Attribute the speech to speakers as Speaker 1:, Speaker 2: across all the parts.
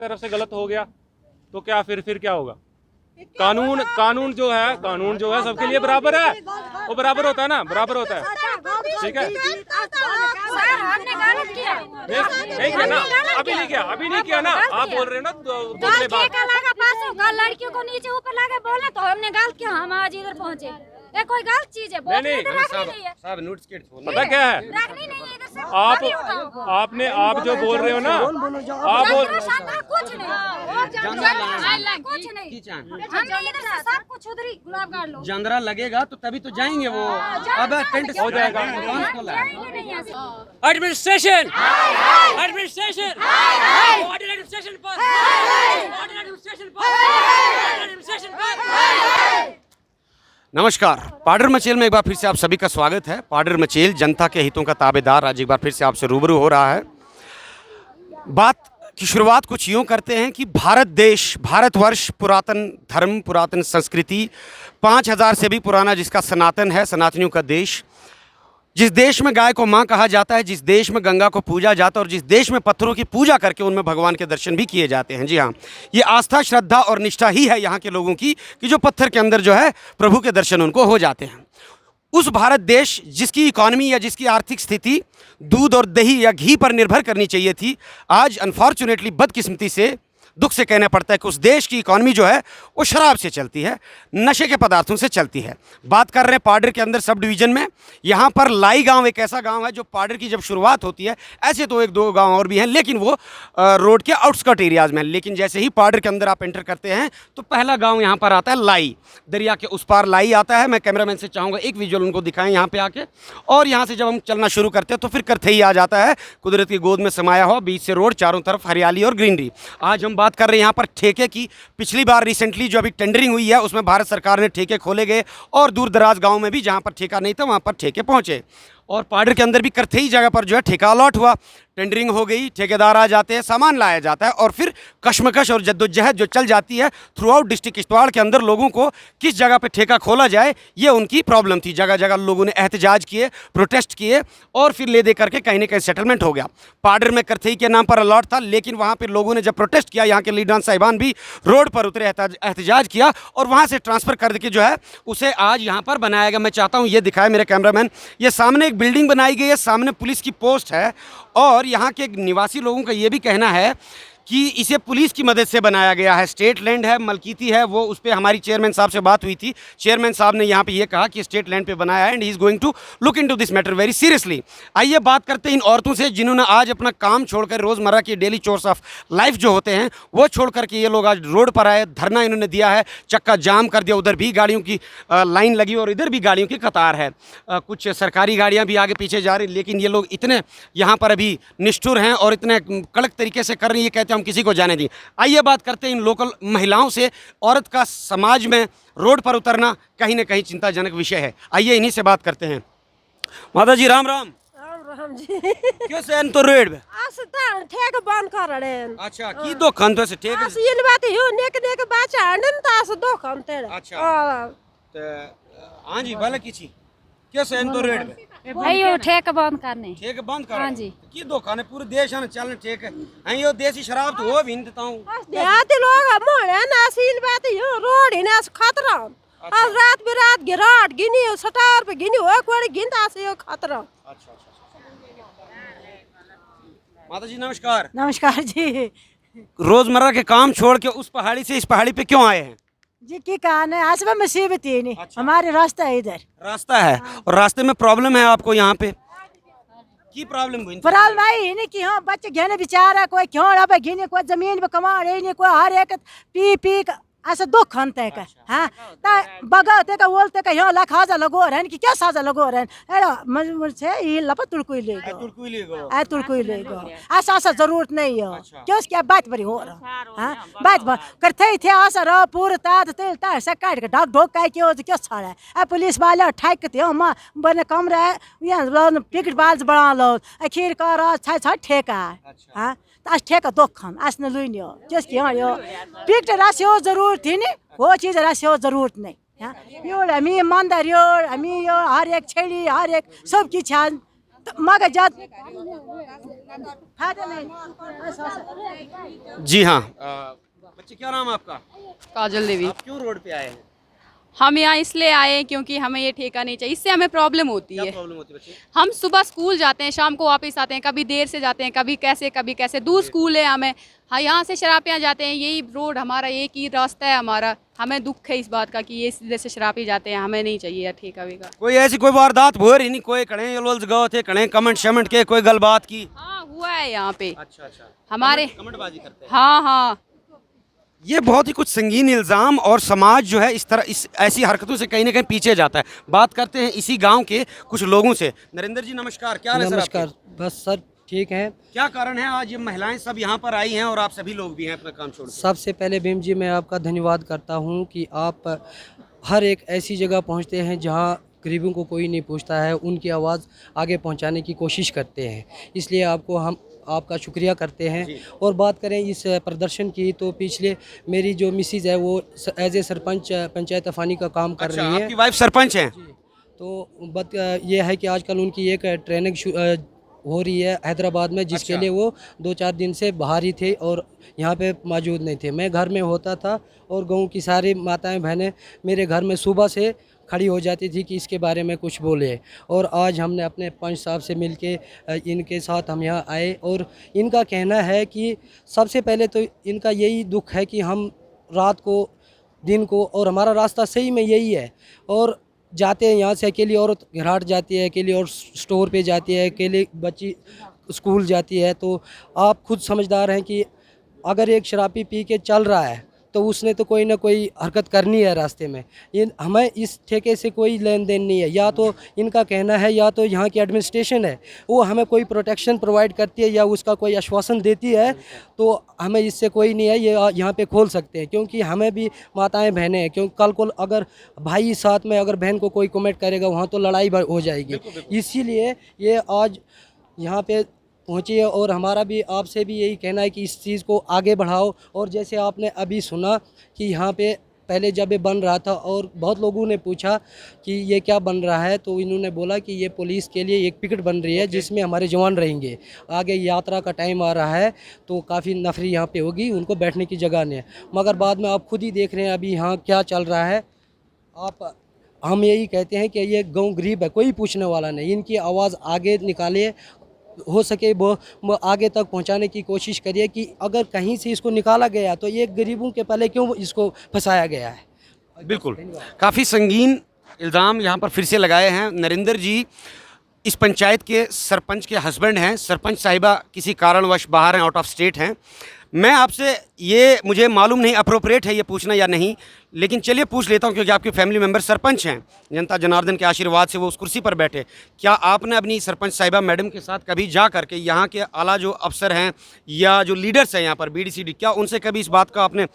Speaker 1: तरफ से गलत हो गया तो क्या फिर क्या होगा? कानून जो है सबके लिए बराबर है, वो बराबर होता है ना, बराबर होता है, ठीक है। नहीं किया ना, अभी नहीं किया ना, आप बोल रहे हो ना दूसरे बात।
Speaker 2: लड़कियों को नीचे ऊपर लाके बोले तो हमने गलत किया, हम आज इधर पहुँचे। ये कोई गलत चीज है?
Speaker 1: नहीं पता क्या है, आप जो बोल रहे हो ना, आप
Speaker 2: कुछ नहीं, सब कुछ उधर ही गुलाब गाड़ लो।
Speaker 3: जंदरा लगेगा तो तभी तो जाएंगे वो। अब टेंट
Speaker 1: हो जाएगा।
Speaker 3: एडमिनिस्ट्रेशन नमस्कार, पाडर मचेल में एक बार फिर से आप सभी का स्वागत है। पाडर मचेल जनता के हितों का ताबेदार आज एक बार फिर से आपसे रूबरू हो रहा है। बात की शुरुआत कुछ यूँ करते हैं कि भारतवर्ष पुरातन धर्म, पुरातन संस्कृति, 5000 से भी पुराना जिसका सनातन है, सनातनियों का देश, जिस देश में गाय को माँ कहा जाता है, जिस देश में गंगा को पूजा जाता है और जिस देश में पत्थरों की पूजा करके उनमें भगवान के दर्शन भी किए जाते हैं। जी हाँ, ये आस्था, श्रद्धा और निष्ठा ही है यहाँ के लोगों की कि जो पत्थर के अंदर जो है प्रभु के दर्शन उनको हो जाते हैं। उस भारत देश जिसकी इकॉनमी या जिसकी आर्थिक स्थिति दूध और दही या घी पर निर्भर करनी चाहिए थी, आज अनफॉर्चुनेटली बदकिस्मती से, दुख से कहना पड़ता है कि उस देश की इकॉनमी जो है वो शराब से चलती है, नशे के पदार्थों से चलती है। बात कर रहे हैं पाडर के अंदर सब डिवीज़न में। यहाँ पर लाई गांव एक ऐसा गांव है जो पाडर की जब शुरुआत होती है, ऐसे तो एक दो गांव और भी हैं लेकिन वो रोड के आउटस्कर्ट एरियाज़ में है। लेकिन जैसे ही पाडर के अंदर आप एंटर करते हैं तो पहला गाँव यहाँ पर आता है लाई, दरिया के उस पार लाई आता है। मैं कैमरामैन से चाहूँगा एक विजुअल उनको दिखाएं यहाँ पे आके, और यहाँ से जब हम चलना शुरू करते हैं तो फिर करथई आ जाता है, कुदरत की गोद में समाया हुआ, बीच से रोड, चारों तरफ हरियाली और ग्रीनरी। आज हम बात कर रहे हैं यहाँ पर ठेके की। पिछली बार रिसेंटली जो अभी टेंडरिंग हुई है उसमें भारत सरकार ने ठेके खोले गए और दूर दराज गाँव में भी जहाँ पर ठेका नहीं था वहाँ पर ठेके पहुँचे। और पाडर के अंदर भी करथई जगह पर जो है ठेका अलॉट हुआ, टेंडरिंग हो गई, ठेकेदार आ जाते हैं, सामान लाया जाता है और फिर कश्मकश और जद्दोजहद जो चल जाती है थ्रू आउट डिस्ट्रिक्ट किश्तवाड़ के अंदर। लोगों को किस जगह पे ठेका खोला जाए ये उनकी प्रॉब्लम थी। जगह जगह लोगों ने एहतजाज किए, प्रोटेस्ट किए और फिर ले दे करके कहीं ना कहीं सेटलमेंट हो गया। पाडर में करथई के नाम पर अलॉट था, लेकिन वहाँ पर लोगों ने जब प्रोटेस्ट किया, यहाँ के लीडरान साहिबान भी रोड पर उतरे, एहतजाज किया और वहाँ से ट्रांसफ़र करके जो है उसे आज यहाँ पर बनाया गया। मैं चाहता हूँ ये दिखाए मेरे कैमरामैन, ये सामने एक बिल्डिंग बनाई गई है, सामने पुलिस की पोस्ट है और यहाँ के निवासी लोगों का ये भी कहना है कि इसे पुलिस की मदद से बनाया गया है। स्टेट लैंड है, मलकीती है वो, उस पर हमारी चेयरमैन साहब से बात हुई थी। चेयरमैन साहब ने यहाँ पे ये कहा कि स्टेट लैंड पे बनाया है and he is going to look into this matter very seriously. आइए बात करते हैं इन औरतों से जिन्होंने आज अपना काम छोड़कर, रोज़मर्रा की डेली चोर्स ऑफ लाइफ जो होते हैं वो छोड़ करके ये लोग आज रोड पर आए, धरना इन्होंने दिया है, चक्का जाम कर दिया। उधर भी गाड़ियों की लाइन लगी और इधर भी गाड़ियों की कतार है। कुछ सरकारी गाड़ियाँ भी आगे पीछे जा रही, लेकिन ये लोग इतने यहाँ पर अभी निष्ठुर हैं और इतने कड़क तरीके से कर रही है, ये कहते हैं हम किसी को जाने दी। आइए बात करते हैं इन लोकल महिलाओं से। औरत का समाज में रोड पर उतरना कहीं ना कहीं चिंताजनक विषय है। आइए इन्हीं से बात करते हैं। माता जी राम राम।
Speaker 4: राम जी
Speaker 3: क्यों से तो रेड में
Speaker 4: ठेक बंद कर रहे हैं।
Speaker 3: अच्छा की दो खन तो से ठेक
Speaker 4: ये बात हो नेक बाचा आनन तास दो खन ते।
Speaker 3: अच्छा तो हां जी भले किछि क्यों से तो रेड में
Speaker 2: अयो ठेक बंद करने,
Speaker 3: ठेक बंद कर।
Speaker 2: हां जी
Speaker 3: की दो खाने पूरे देश में चलने ठेक है। यो देसी शराब तो हो भी नहीं देता हूं।
Speaker 4: देहाती लोग मोड़े ना सील बात हो रोड ही ना खतरा। आज रात बिरात गिराट गिनी सटार पे गिनी हो कोड़ी गिनता से यो खतरा।
Speaker 3: अच्छा माता जी नमस्कार।
Speaker 4: नमस्कार जी।
Speaker 3: रोजमर्रा के काम छोड़ के उस पहाड़ी से इस पहाड़ी पे क्यों आए हैं
Speaker 4: जी? की कहना है आज मुसीबत ही नहीं। अच्छा। हमारे रास्ता है इधर, रास्ता
Speaker 3: है और रास्ते में प्रॉब्लम है आपको यहाँ पे की प्रॉब्लम हुई?
Speaker 4: प्रॉब्लम आई नहीं कि हाँ बच्चे घेने बेचारा, कोई क्यों अब घेने, कोई जमीन पे कमा रही नहीं, कोई हर एक पी ऐसा दो खनते का। हाँ ता बगाते का बोलते का यहाँ लाख हजार लगो रहन कि क्या साजा लगो रहन अरे मजबूर से ये लपा तुड़कुई ले गो ऐसा जरूरत नहीं है। क्यों क्या बात बड़ी हो रहा। हाँ बात करते थे आशा रहा पूरे ताद तेल तार से काट के ढक ढोक का क्यों क्या छाड़ा है पुलिस वाले ठाक के थे हम बने कमरा यहाँ टिकट बाल बढ़ा लो खीर का अच्छा ठेका है। हाँ आज ठेका दो खन आज न लुई नहीं हो जिस की हाँ यो पिकट राशि हो जरूरत थी नहीं, वो चीज़ राशि हो जरूरत नहीं। हाँ यो हमी ईमानदार यो हमी यो हर एक छेड़ी हर एक सब की छान मगर ज्यादा फायदा नहीं।
Speaker 3: जी हाँ, बच्चे क्या नाम है आपका?
Speaker 5: काजल देवी।
Speaker 3: आप क्यों रोड पे आए हैं?
Speaker 5: हम यहाँ इसलिए आए हैं क्योंकि हमें ये ठेका नहीं चाहिए, इससे हमें प्रॉब्लम होती
Speaker 3: क्या
Speaker 5: है।
Speaker 3: प्रॉब्लम होती है बच्चे?
Speaker 5: हम सुबह स्कूल जाते हैं, शाम को वापस आते हैं, कभी देर से जाते हैं, कभी कैसे दूर स्कूल है हमें। हाँ, यहाँ से शराबियाँ जाते हैं, यही रोड हमारा, एक ही रास्ता है हमारा। हमें दुख है इस बात का कि ये सीधे से शराबी जाते हैं, हमें नहीं चाहिए यार ठेका वेका।
Speaker 3: कोई ऐसी कोई वारदात हो रही नहीं? कोई कड़े यलवल्स गए थे, कड़े कमेंट शमेंट के, कोई गलबात की?
Speaker 5: हाँ हुआ है यहाँ पे
Speaker 3: अच्छा अच्छा,
Speaker 5: हमारे।
Speaker 3: कमेंटबाजी करते हैं।
Speaker 5: हाँ हाँ,
Speaker 3: ये बहुत ही कुछ संगीन इल्ज़ाम, और समाज जो है इस ऐसी हरकतों से कहीं ना कहीं पीछे जाता है। बात करते हैं इसी गांव के कुछ लोगों से। नरेंद्र जी नमस्कार, क्या हाल है सर आपके?
Speaker 6: नमस्कार, बस सर ठीक है।
Speaker 3: क्या कारण है आज ये महिलाएं सब यहाँ पर आई हैं और आप सभी लोग भी हैं अपना काम छोड़ के?
Speaker 6: सबसे पहले भीम जी मैं आपका धन्यवाद करता हूँ कि आप हर एक ऐसी जगह पहुँचते हैं जहाँ गरीबों को कोई नहीं पूछता है, उनकी आवाज़ आगे पहुँचाने की कोशिश करते हैं, इसलिए हम आपका शुक्रिया करते हैं। और बात करें इस प्रदर्शन की, तो पिछले मेरी जो मिसिज़ है वो एज ए सरपंच पंचायत अफानी का काम कर
Speaker 3: अच्छा,
Speaker 6: रही है।
Speaker 3: आपकी वाइफ सरपंच हैं?
Speaker 6: तो बात ये है कि आजकल उनकी एक ट्रेनिंग हो रही है हैदराबाद में, जिसके लिए वो 2-4 दिन से बाहर ही थे और यहाँ पे मौजूद नहीं थे। मैं घर में होता था और गाँव की सारी माताएं बहनें मेरे घर में सुबह से खड़ी हो जाती थी कि इसके बारे में कुछ बोले। और आज हमने अपने पंच साहब से मिलके इनके साथ हम यहाँ आए, और इनका कहना है कि सबसे पहले तो इनका यही दुख है कि हम रात को, दिन को, और हमारा रास्ता सही में यही है, और जाते हैं यहाँ से अकेली औरत घराट जाती है, अकेली और स्टोर पे जाती है, अकेले बच्ची स्कूल जाती है। तो आप खुद समझदार हैं कि अगर एक शराबी पी के चल रहा है तो उसने तो कोई ना कोई हरकत करनी है रास्ते में। हमें इस ठेके से कोई लेन देन नहीं है। या तो इनका कहना है, या तो यहाँ की एडमिनिस्ट्रेशन है वो हमें कोई प्रोटेक्शन प्रोवाइड करती है या उसका कोई आश्वासन देती है, तो हमें इससे कोई नहीं है, ये यहाँ पे खोल सकते हैं। क्योंकि हमें भी माताएं बहनें हैं, क्योंकि कल को अगर भाई साथ में अगर बहन को कोई कमेंट करेगा वहाँ तो लड़ाई हो जाएगी। इसीलिए ये आज यहाँ पे पहुँची है, और हमारा भी आपसे भी यही कहना है कि इस चीज़ को आगे बढ़ाओ। और जैसे आपने अभी सुना कि यहाँ पे पहले जब ये बन रहा था और बहुत लोगों ने पूछा कि ये क्या बन रहा है, तो इन्होंने बोला कि ये पुलिस के लिए एक पिकेट बन रही है जिसमें हमारे जवान रहेंगे। आगे यात्रा का टाइम आ रहा है तो काफ़ी नफरी यहाँ पे होगी, उनको बैठने की जगह नहीं है। मगर बाद में आप खुद ही देख रहे हैं अभी यहाँ क्या चल रहा है। हम यही कहते हैं कि ये गाँव गरीब है, कोई पूछने वाला नहीं, इनकी आवाज़ आगे निकालिए, हो सके वो आगे तक पहुंचाने की कोशिश करिए कि अगर कहीं से इसको निकाला गया तो ये गरीबों के पहले क्यों इसको फंसाया गया है।
Speaker 3: बिल्कुल, काफ़ी संगीन इल्ज़ाम यहाँ पर फिर से लगाए हैं। नरेंद्र जी इस पंचायत के सरपंच के हस्बैंड हैं। सरपंच साहिबा किसी कारणवश बाहर हैं, आउट ऑफ स्टेट हैं। मैं आपसे, ये मुझे मालूम नहीं अप्रोप्रिएट है ये पूछना या नहीं, लेकिन चलिए पूछ लेता हूँ क्योंकि आपके फैमिली मेंबर सरपंच हैं, जनता जनार्दन के आशीर्वाद से वो उस कुर्सी पर बैठे। क्या आपने अपनी सरपंच साहिबा मैडम के साथ कभी जा करके यहाँ के आला जो अफसर हैं या जो लीडर्स हैं यहाँ पर BDCD, क्या उनसे कभी इस बात का आपने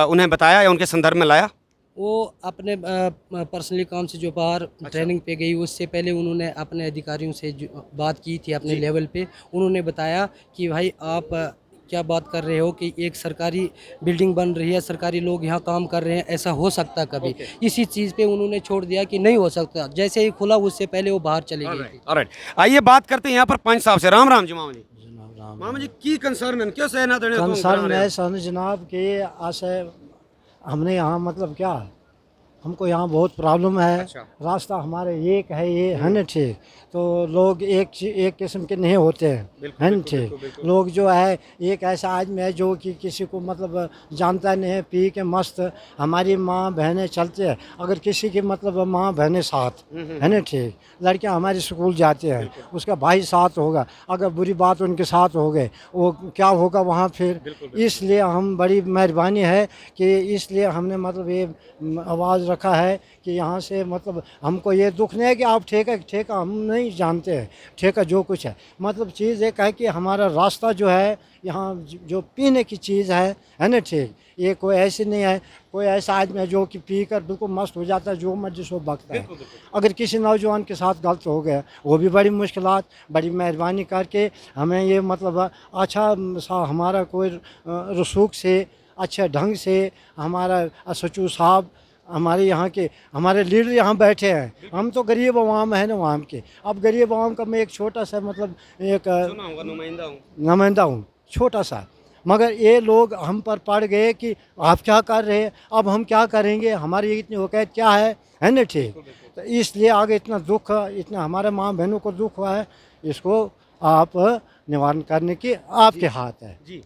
Speaker 3: उन्हें बताया या उनके संदर्भ में लाया?
Speaker 6: वो अपने पर्सनली काम से जो बाहर ट्रेनिंग पे गई, उससे पहले उन्होंने अपने अधिकारियों से बात की थी अपने लेवल पे। उन्होंने बताया कि भाई आप क्या बात कर रहे हो कि एक सरकारी बिल्डिंग बन रही है, सरकारी लोग यहाँ काम कर रहे हैं, ऐसा हो सकता कभी? इसी चीज़ पे उन्होंने छोड़ दिया कि नहीं हो सकता। जैसे ही खुला उससे पहले वो बाहर चले गए थे।
Speaker 3: ऑलराइट, आइए बात करते हैं यहाँ पर पंच साहब से। राम राम जी मामा जी। मामा जी की कंसर्न है, क्यों सहना देने तो
Speaker 7: कंसर्न है सन जनाब के आशय हमने यहाँ मतलब क्या हमको यहाँ बहुत प्रॉब्लम है।
Speaker 3: अच्छा।
Speaker 7: रास्ता हमारे एक है, ये है न ठीक, तो लोग एक किस्म के नहीं होते हैं, है न ठीक। लोग जो है एक ऐसा आदमी है जो कि किसी को मतलब जानता नहीं है, पी के मस्त। हमारी माँ बहनें चलते हैं, अगर किसी की मतलब माँ बहनें साथ, है न ठीक, लड़कियाँ हमारे स्कूल जाते हैं, उसका भाई साथ होगा, अगर बुरी बात उनके साथ हो गए वो क्या होगा वहाँ फिर। इसलिए हम बड़ी मेहरबानी है कि इसलिए हमने मतलब ये आवाज़ रखा है कि यहाँ से मतलब हमको ये दुख नहीं है कि आप ठेका हम नहीं जानते हैं, ठेका जो कुछ है मतलब चीज़ एक है कि हमारा रास्ता जो है यहाँ जो पीने की चीज़ है ना ठीक, ये कोई ऐसी नहीं है, कोई ऐसा आदमी है जो कि पी कर बिल्कुल मस्त हो जाता है, जो मर्जी सो बकता है। अगर किसी नौजवान के साथ गलत हो गया वो भी बड़ी मुश्किलात, बड़ी मेहरबानी करके हमें ये मतलब अच्छा सा हमारा कोई रसूख से अच्छे ढंग से हमारा सचू साहब हमारे यहाँ के हमारे लीडर यहाँ बैठे हैं, हम तो गरीब अवाम है ना वहाँ के। अब गरीब अवाम का मैं एक छोटा सा मतलब एक नुमाइंदा हूँ, छोटा सा, मगर ये लोग हम पर पड़ गए कि आप क्या कर रहे हैं, अब हम क्या करेंगे, हमारी इतनी औकात क्या है ना। ठीक, तो इसलिए आगे इतना दुख, इतना हमारे माँ बहनों को दुख हुआ है, इसको आप निवारण करने की आपके हाथ है जी।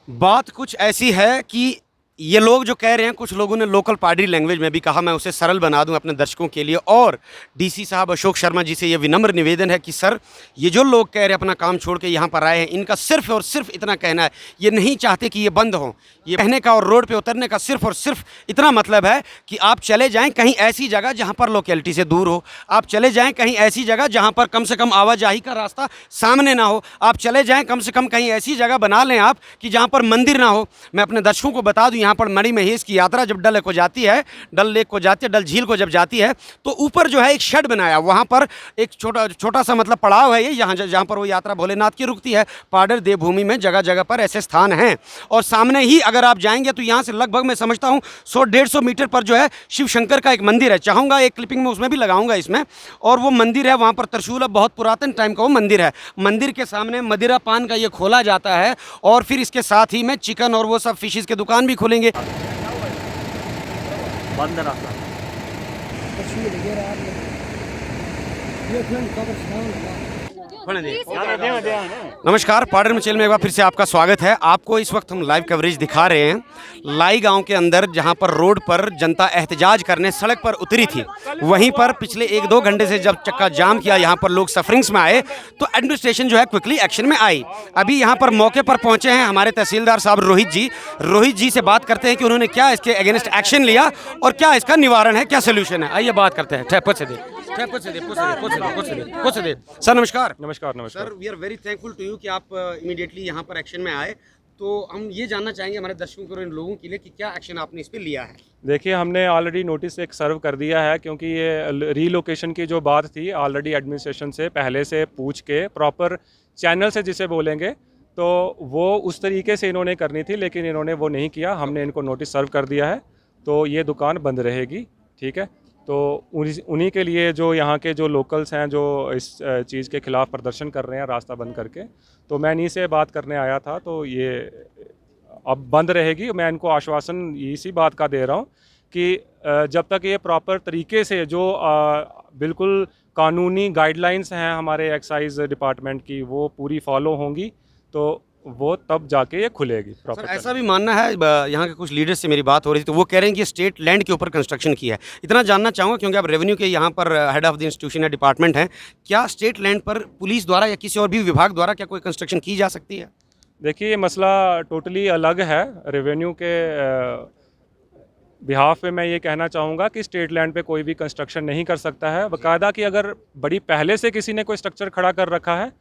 Speaker 3: बात कुछ ऐसी है कि ये लोग जो कह रहे हैं, कुछ लोगों ने लोकल पार्टी लैंग्वेज में भी कहा, मैं उसे सरल बना दूं अपने दर्शकों के लिए। और डीसी साहब अशोक शर्मा जी से ये विनम्र निवेदन है कि सर, ये जो लोग कह रहे हैं अपना काम छोड़ के यहाँ पर आए हैं, इनका सिर्फ और सिर्फ इतना कहना है, ये नहीं चाहते कि ये बंद हो। ये कहने का और रोड पे उतरने का सिर्फ और सिर्फ इतना मतलब है कि आप चले जाएं कहीं ऐसी जगह जहाँ पर लोकेलिटी से दूर हो, आप चले जाएँ कहीं ऐसी जगह जहाँ पर कम से कम आवाजाही का रास्ता सामने ना हो, आप चले जाएँ कम से कम कहीं ऐसी जगह बना लें आप कि जहाँ पर मंदिर ना हो। मैं अपने दर्शकों को बता दूं, यहाँ पर मणि महेश की यात्रा जब डल को जाती है, डल लेक को जाती है, डल झील को जब जाती है, तो ऊपर जो है एक शेड बनाया, वहाँ पर एक छोटा सा मतलब पड़ाव है ये, यहाँ जहाँ पर वो यात्रा भोलेनाथ की रुकती है। पाडर देवभूमि में जगह जगह पर ऐसे स्थान हैं। और सामने ही अगर आप जाएंगे तो यहाँ से लगभग मैं समझता हूँ 100-150 मीटर पर जो है शिव शंकर का एक मंदिर है। चाहूँगा एक क्लिपिंग में उसमें भी लगाऊंगा इसमें। और वो मंदिर है, वहाँ पर त्रिशूल, बहुत पुरातन टाइम का वो मंदिर है। मंदिर के सामने मदिरा पान का ये खोला जाता है, और फिर इसके साथ ही में चिकन और वो सब फिशेज़ के दुकान भी खुलेंगे।
Speaker 1: बंद रास्ता।
Speaker 3: नमस्कार, पाडर मचेल में एक बार फिर से आपका स्वागत है। आपको इस वक्त हम लाइव कवरेज दिखा रहे हैं लाई गांव के अंदर, जहां पर रोड पर जनता एहतजाज करने सड़क पर उतरी थी। वहीं पर पिछले 1-2 घंटे से जब चक्का जाम किया, यहां पर लोग सफरिंग्स में आए, तो एडमिनिस्ट्रेशन जो है क्विकली एक्शन में आई। अभी यहां पर मौके पर पहुंचे हैं हमारे तहसीलदार साहब रोहित जी से बात करते हैं कि उन्होंने क्या इसके अगेंस्ट एक्शन लिया और क्या इसका निवारण है, क्या सोल्यूशन है। आइए बात करते हैं। सर नमस्कार।
Speaker 1: नमस्कार।
Speaker 3: Sir, we are very thankful to you कि आप इमीडिएटली यहाँ पर एक्शन में आए। तो हम ये जानना चाहेंगे हमारे दर्शकों को, इन लोगों के लिए, कि क्या एक्शन आपने इस पर लिया है।
Speaker 1: देखिए, हमने ऑलरेडी नोटिस एक सर्व कर दिया है, क्योंकि ये रीलोकेशन की जो बात थी ऑलरेडी एडमिनिस्ट्रेशन से पहले से पूछ के प्रॉपर चैनल से जिसे बोलेंगे, तो वो उस तरीके से इन्होंने करनी थी, लेकिन इन्होंने वो नहीं किया। हमने इनको नोटिस सर्व कर दिया है, तो ये दुकान बंद रहेगी। ठीक है, तो उन्हीं के लिए जो यहाँ के जो लोकल्स हैं, जो इस चीज़ के ख़िलाफ़ प्रदर्शन कर रहे हैं रास्ता बंद करके, तो मैं इन्हीं से बात करने आया था। तो ये अब बंद रहेगी। मैं इनको आश्वासन इसी बात का दे रहा हूँ कि जब तक ये प्रॉपर तरीके से जो बिल्कुल कानूनी गाइडलाइंस हैं हमारे एक्साइज डिपार्टमेंट की, वो पूरी फॉलो होंगी, तो वो तब जाके ये खुलेगी प्रॉपर।
Speaker 3: ऐसा भी मानना है, यहाँ के कुछ लीडर्स से मेरी बात हो रही थी, तो वो कह रहे हैं कि स्टेट लैंड के ऊपर कंस्ट्रक्शन की है। इतना जानना चाहूँगा, क्योंकि आप रेवेन्यू के यहाँ पर हेड ऑफ द इंस्टीट्यूशन या डिपार्टमेंट हैं, क्या स्टेट लैंड पर पुलिस द्वारा या किसी और भी विभाग द्वारा क्या कोई कंस्ट्रक्शन की जा सकती है?
Speaker 1: देखिए, ये मसला टोटली अलग है। रेवेन्यू के बिहाफ पे मैं ये कहना चाहूँगा कि स्टेट लैंड पे कोई भी कंस्ट्रक्शन नहीं कर सकता है। बाकायदा कि अगर बड़ी पहले से किसी ने कोई स्ट्रक्चर खड़ा कर रखा है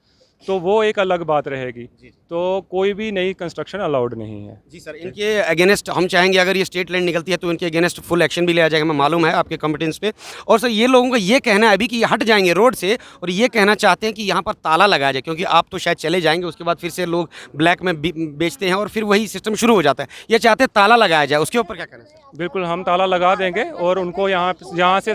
Speaker 1: तो वो एक अलग बात रहेगी। तो कोई भी नई कंस्ट्रक्शन अलाउड नहीं है।
Speaker 3: जी सर, इनके अगेंस्ट हम चाहेंगे, अगर ये स्टेट लैंड निकलती है तो इनके अगेंस्ट फुल एक्शन भी लिया जाएगा, मैं मालूम है आपके कॉम्पिटेंस पे। और सर, ये लोगों का ये कहना है अभी कि ये हट जाएंगे रोड से, और ये कहना चाहते हैं कि यहाँ पर ताला लगाया जाए, क्योंकि आप तो शायद चले जाएंगे, उसके बाद फिर से लोग ब्लैक में बेचते हैं और फिर वही सिस्टम शुरू हो जाता है। ये चाहते हैं ताला लगाया जाए, उसके ऊपर क्या कहना है?
Speaker 1: बिल्कुल, हम ताला लगा देंगे और उनको यहाँ से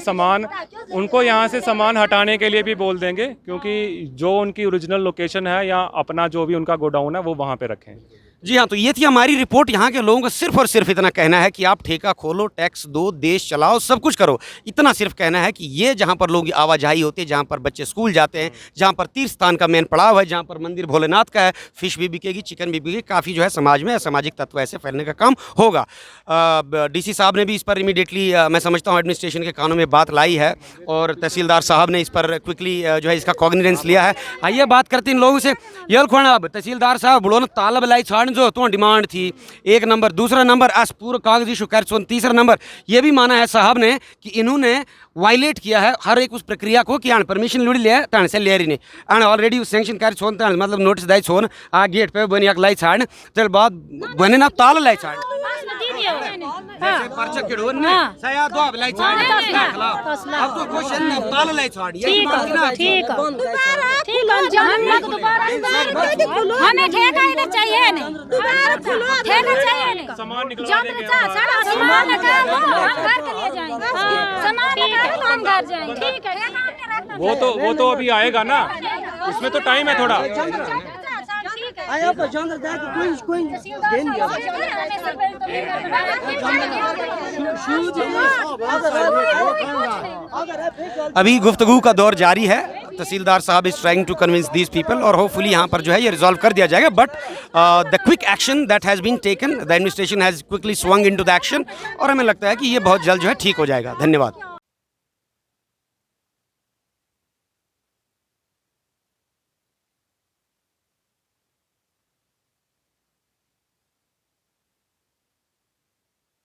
Speaker 1: सामान हटाने के लिए भी बोल देंगे, क्योंकि जो उनकी ओरिजिनल लोकेशन है या अपना जो भी उनका गोडाउन है वो वहाँ पे रखें।
Speaker 3: जी हाँ, तो ये थी हमारी रिपोर्ट। यहाँ के लोगों का सिर्फ और सिर्फ इतना कहना है कि आप ठेका खोलो, टैक्स दो, देश चलाओ, सब कुछ करो। इतना सिर्फ कहना है कि ये जहाँ पर लोग आवाजाही होती है, जहाँ पर बच्चे स्कूल जाते हैं, जहाँ पर तीर्थ स्थान का मेन पड़ाव है, जहाँ पर मंदिर भोलेनाथ का है, फिश भी बिकेगी, चिकन भी बिकेगी, काफ़ी जो है समाज में असामाजिक तत्व ऐसे फैलने का काम होगा। डीसी साहब ने भी इस पर इमीडिएटली, मैं समझता हूँ, एडमिनिस्ट्रेशन के कानों में बात लाई है, और तहसीलदार साहब ने इस पर क्विकली जो है इसका कॉग्निजेंस लिया है। आइए बात करते हैं इन लोगों से। यल खोना, अब तहसीलदार साहब बोलो ना, ताला बलाई छाड़ जो तो डिमांड थी, 1 नंबर, दूसरा नंबर अस पूरा कागजी शुकर, तीसरा नंबर ये भी माना है साहब ने कि इन्होंने वायलेट किया है हर एक उस प्रक्रिया को, कि परमिशन लुड़ी लिया तन से ले रही ने ऑलरेडी सेंक्शन कर छोन मतलब नोटिस दाई छोन आ गेट पे बनी लाई छाड़, चल बाद बने ना ताला लाई छाड़। पर्चा किड़ो ने सया दो अबलाई छाड़ी अब तो क्वेश्चन ने ताल लाई छाड़ी
Speaker 2: ठीक हमें ठेका इधर चाहिए नहीं ठेका चाहिए नहीं
Speaker 1: सामान निकलवा
Speaker 2: जब
Speaker 1: देंगे
Speaker 2: सामान निकाल दो हम घर के लिए जाएंगे सामान निकाल तो हम घर जाएंगे ठीक है
Speaker 1: वो तो अभी आएगा ना, उसमें तो टाइम है थोड़ा।
Speaker 3: अभी गुफ्तगू का दौर जारी है। तहसीलदार साहब is trying to convince these people और होपफुली यहाँ पर जो है ये रिजॉल्व कर दिया जाएगा। But the quick action that has been taken, the administration has quickly swung into the action और हमें लगता है कि ये बहुत जल्द जो है ठीक हो जाएगा। धन्यवाद।